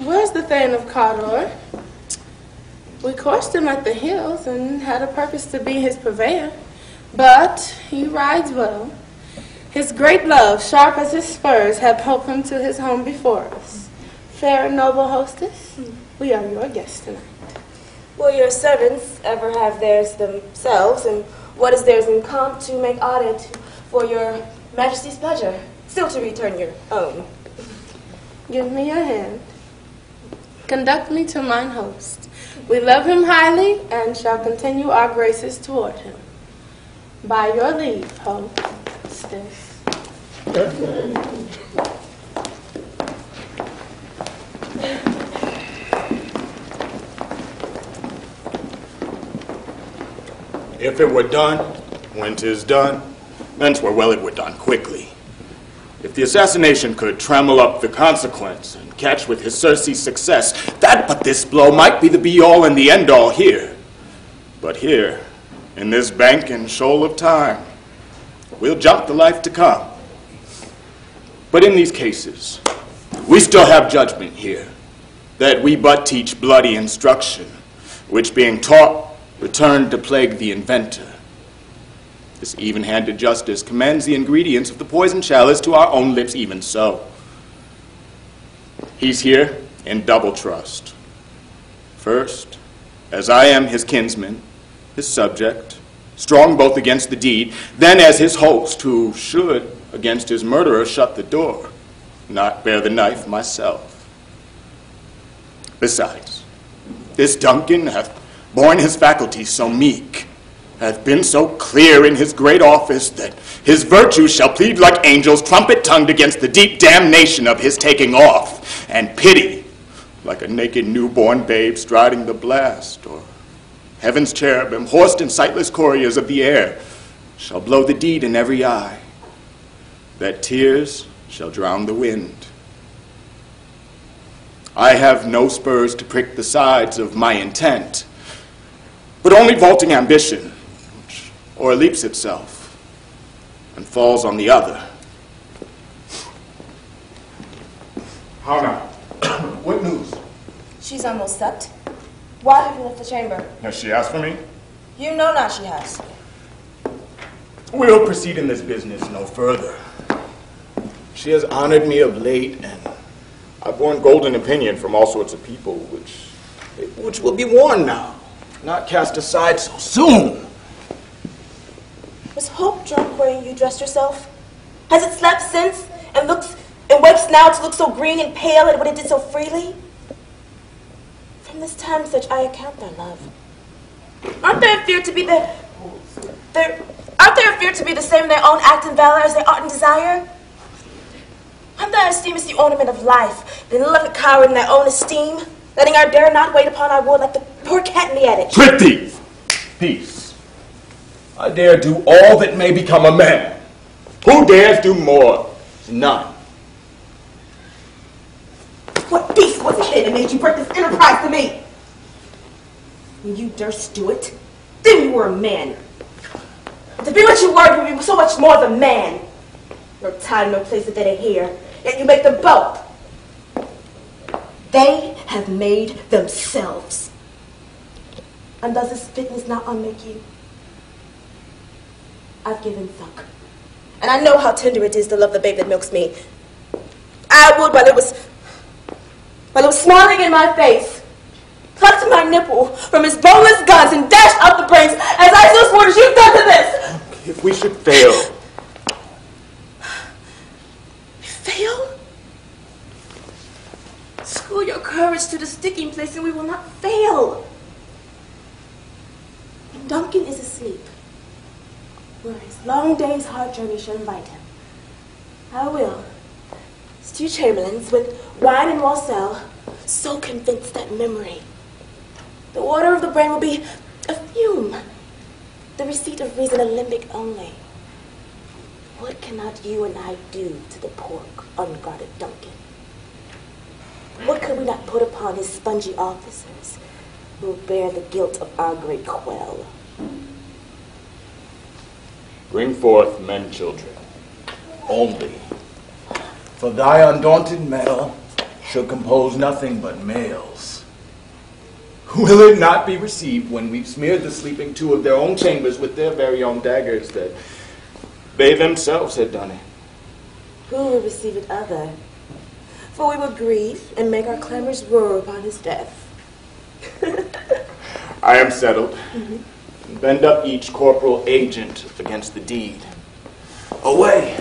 Where's the Thane of Cawdor? We coursed him at the hills and had a purpose to be his purveyor. But he rides well. His great love, sharp as his spurs, have helped him to his home before us. Fair and noble hostess, we are your guests tonight. Will your servants ever have theirs themselves, and what is theirs in comp to make audit for your majesty's pleasure, still to return your own? Give me your hand. Conduct me to mine host. We love him highly and shall continue our graces toward him. By your leave, hostess. If it were done, when 'tis done, then 'twere well it were done quickly. If the assassination could trammel up the consequence and catch with his Circe's success, that but this blow might be the be-all and the end-all here. But here, in this bank and shoal of time, we'll jump the life to come. But in these cases, we still have judgment here, that we but teach bloody instruction, which being taught, returned to plague the inventor. This even-handed justice commands the ingredients of the poison chalice to our own lips even so. He's here in double trust. First, as I am his kinsman, his subject, strong both against the deed, then as his host, who should, against his murderer, shut the door, not bear the knife myself. Besides, this Duncan hath borne his faculties so meek, hath been so clear in his great office, that his virtues shall plead like angels trumpet-tongued against the deep damnation of his taking off, and pity, like a naked newborn babe striding the blast, or heaven's cherubim, horsed in sightless couriers of the air, shall blow the deed in every eye, that tears shall drown the wind. I have no spurs to prick the sides of my intent, but only vaulting ambition, which o'erleaps itself and falls on the other. How now? What news? She's almost supped. Why have you left the chamber? Has she asked for me? You know not she has. We'll proceed in this business no further. She has honored me of late, and I've borne golden opinion from all sorts of people, which will be worn now, not cast aside so soon. Was hope drunk where you dressed yourself? Has it slept since, and wakes now to look so green and pale at what it did so freely? From this time such I account their love. Aren't they feared to be the same in their own act and valor as they ought and desire? Aren't they esteem as the ornament of life, and love a coward in their own esteem, letting our dare not wait upon our wood like the poor cat in the attic? Prithee, peace. I dare do all that may become a man. Who dares do more? None. What beast was it then that made you break this enterprise to me? When you durst do it, then you were a man. To be what you were, you were so much more than man. No time, no place that they ain't here, yet you make them both. They have made themselves. And does this fitness not unmake you? I've given thunk. And I know how tender it is to love the babe that milks me. I would, while it was smiling in my face, plucked my nipple from his boneless guns and dashed out the brains as I so swore as you've done to this. If we should fail. Fail? School your courage to the sticking place and we will not fail. When Duncan is asleep, where his long day's hard journey shall invite him, I will stew chamberlains with wine and wassail, so convinced that memory, the water of the brain will be a fume, the receipt of reason a limbic only. What cannot you and I do to the poor, unguarded Duncan? What could we not put upon his spongy officers who will bear the guilt of our great quell? Bring forth men, children, only. For thy undaunted mettle shall compose nothing but males. Will it not be received when we've smeared the sleeping two of their own chambers with their very own daggers that they themselves had done it? Who will receive it other? For we will grieve and make our clamors roar upon his death. I am settled. Bend up each corporal agent against the deed. Away!